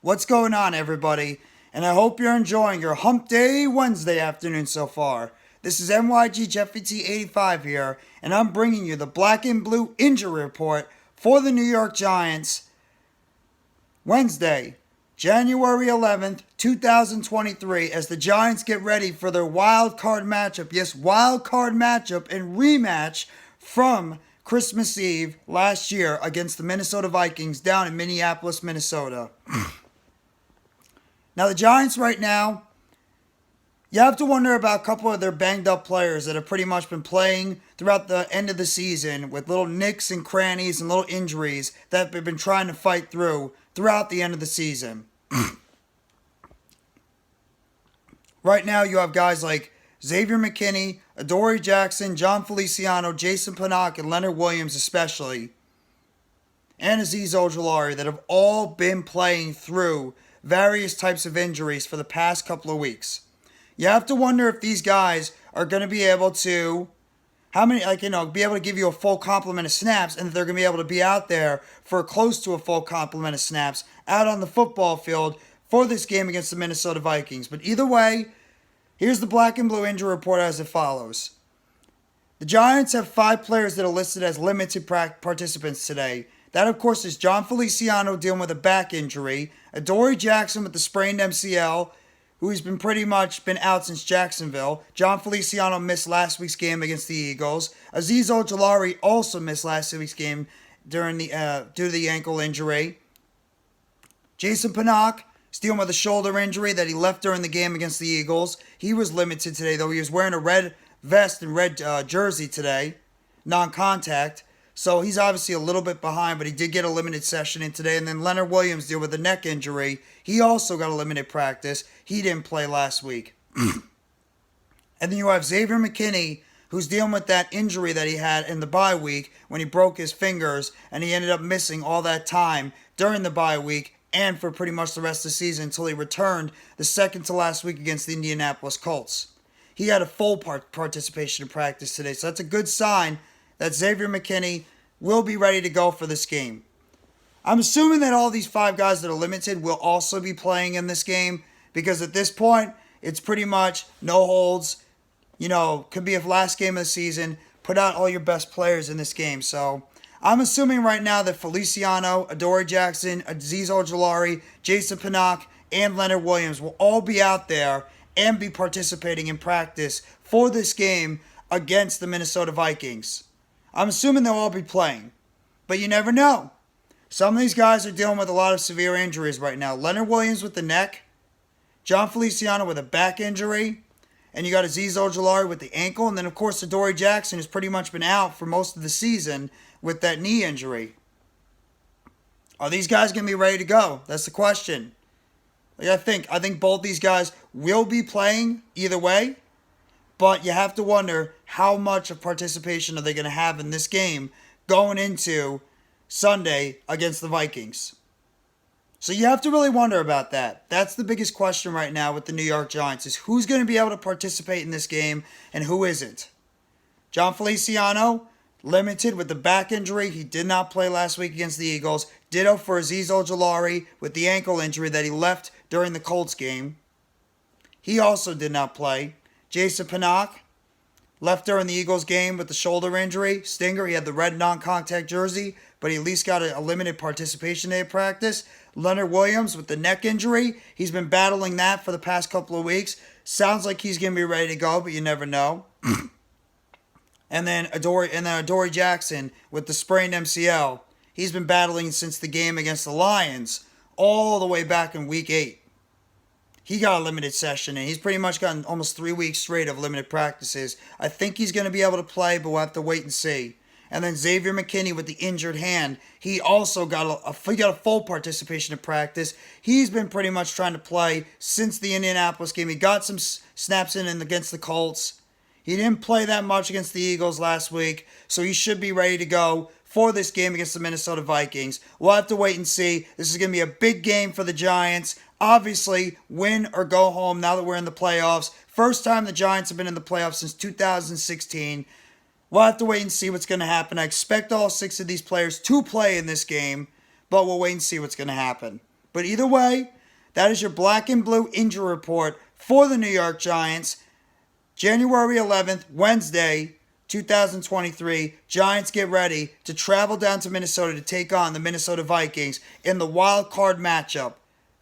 What's going on, everybody? And I hope you're enjoying your Hump Day Wednesday afternoon so far. This is NYG Jeffy T85 here, and I'm bringing you the Black and Blue Injury Report for the New York Giants. Wednesday, January 11th, 2023, as the Giants get ready for their wild card matchup. Yes, wild card matchup and rematch from Christmas Eve last year against the Minnesota Vikings down in Minneapolis, Minnesota. Now, the Giants right now, you have to wonder about a couple of their banged up players that have pretty much been playing throughout the end of the season with little nicks and crannies and little injuries that they've been trying to fight throughout the end of the season. Right now, you have guys like Xavier McKinney, Adoree Jackson, Jon Feliciano, Jason Pinnock, and Leonard Williams especially, and Azeez Ojulari that have all been playing through various types of injuries for the past couple of weeks. You have to wonder if these guys are going to be able to, be able to give you a full complement of snaps, and that they're going to be able to be out there for close to a full complement of snaps out on the football field for this game against the Minnesota Vikings. But either way, here's the Black and Blue Injury Report as it follows. The Giants have 5 players that are listed as limited participants today. That, of course, is Jon Feliciano dealing with a back injury, Adoree Jackson with the sprained MCL, who's been pretty much been out since Jacksonville. Jon Feliciano missed last week's game against the Eagles. Azeez Ojulari also missed last week's game due to the ankle injury. Jason Pinnock is dealing with a shoulder injury that he left during the game against the Eagles. He was limited today, though he was wearing a red vest and red jersey today, non-contact. So he's obviously a little bit behind, but he did get a limited session in today. And then Leonard Williams dealt with a neck injury. He also got a limited practice. He didn't play last week. And then you have Xavier McKinney, who's dealing with that injury that he had in the bye week when he broke his fingers, and he ended up missing all that time during the bye week and for pretty much the rest of the season until he returned the second to last week against the Indianapolis Colts. He had a full participation in practice today, so that's a good sign that Xavier McKinney will be ready to go for this game. I'm assuming that all these 5 guys that are limited will also be playing in this game, because at this point, it's pretty much no holds. Could be a last game of the season. Put out all your best players in this game. So I'm assuming right now that Feliciano, Adoree Jackson, Azeez Ojulari, Jason Pinnock, and Leonard Williams will all be out there and be participating in practice for this game against the Minnesota Vikings. I'm assuming they'll all be playing, but you never know. Some of these guys are dealing with a lot of severe injuries right now. Leonard Williams with the neck, Jon Feliciano with a back injury, and you got Azeez Ojulari with the ankle, and then of course Adoree Jackson has pretty much been out for most of the season with that knee injury. Are these guys going to be ready to go? That's the question. I think both these guys will be playing either way. But you have to wonder how much of participation are they going to have in this game going into Sunday against the Vikings. So you have to really wonder about that. That's the biggest question right now with the New York Giants, is who's going to be able to participate in this game and who isn't. Jon Feliciano, limited with the back injury. He did not play last week against the Eagles. Ditto for Azeez Ojulari with the ankle injury that he left during the Colts game. He also did not play. Jason Pinnock left during the Eagles game with the shoulder injury. Stinger, he had the red non-contact jersey, but he at least got a limited participation day of practice. Leonard Williams with the neck injury. He's been battling that for the past couple of weeks. Sounds like he's going to be ready to go, but you never know. and then Adoree Jackson with the sprained MCL. He's been battling since the game against the Lions all the way back in week 8. He got a limited session, and he's pretty much gotten almost 3 weeks straight of limited practices. I think he's going to be able to play, but we'll have to wait and see. And then Xavier McKinney with the injured hand, he also got a full participation in practice. He's been pretty much trying to play since the Indianapolis game. He got some snaps in against the Colts. He didn't play that much against the Eagles last week, so he should be ready to go for this game against the Minnesota Vikings. We'll have to wait and see. This is going to be a big game for the Giants. Obviously, win or go home now that we're in the playoffs. First time the Giants have been in the playoffs since 2016. We'll have to wait and see what's going to happen. I expect all 6 of these players to play in this game, but we'll wait and see what's going to happen. But either way, that is your black and blue injury report for the New York Giants. January 11th, Wednesday, 2023. Giants get ready to travel down to Minnesota to take on the Minnesota Vikings in the wild card matchup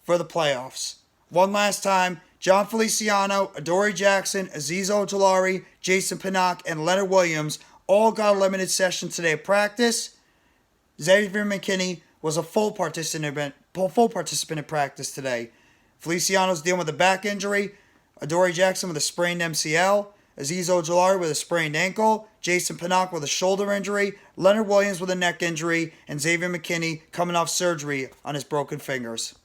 for the playoffs. One last time, Jon Feliciano, Adoree Jackson, Azeez Ojulari, Jason Pinnock, and Leonard Williams all got a limited session today at practice. Xavier McKinney was a full participant at practice today. Feliciano's dealing with a back injury. Adoree Jackson with a sprained MCL. Azeez Ojulari with a sprained ankle. Jason Pinnock with a shoulder injury. Leonard Williams with a neck injury. And Xavier McKinney coming off surgery on his broken fingers.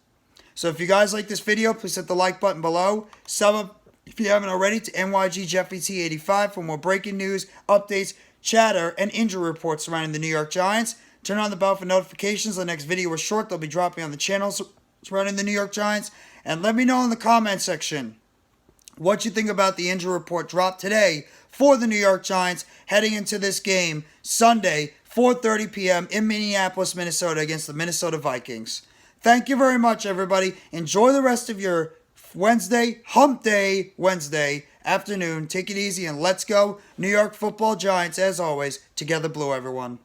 So if you guys like this video, please hit the like button below. Sub up if you haven't already to NYGJeffyT85 for more breaking news, updates, chatter, and injury reports surrounding the New York Giants. Turn on the bell for notifications. The next video is short. They'll be dropping on the channel surrounding the New York Giants. And let me know in the comment section what you think about the injury report drop today for the New York Giants heading into this game Sunday, 4:30 p.m. in Minneapolis, Minnesota against the Minnesota Vikings. Thank you very much, everybody. Enjoy the rest of your Wednesday, Hump Day Wednesday afternoon. Take it easy and let's go. New York Football Giants, as always, together blue, everyone.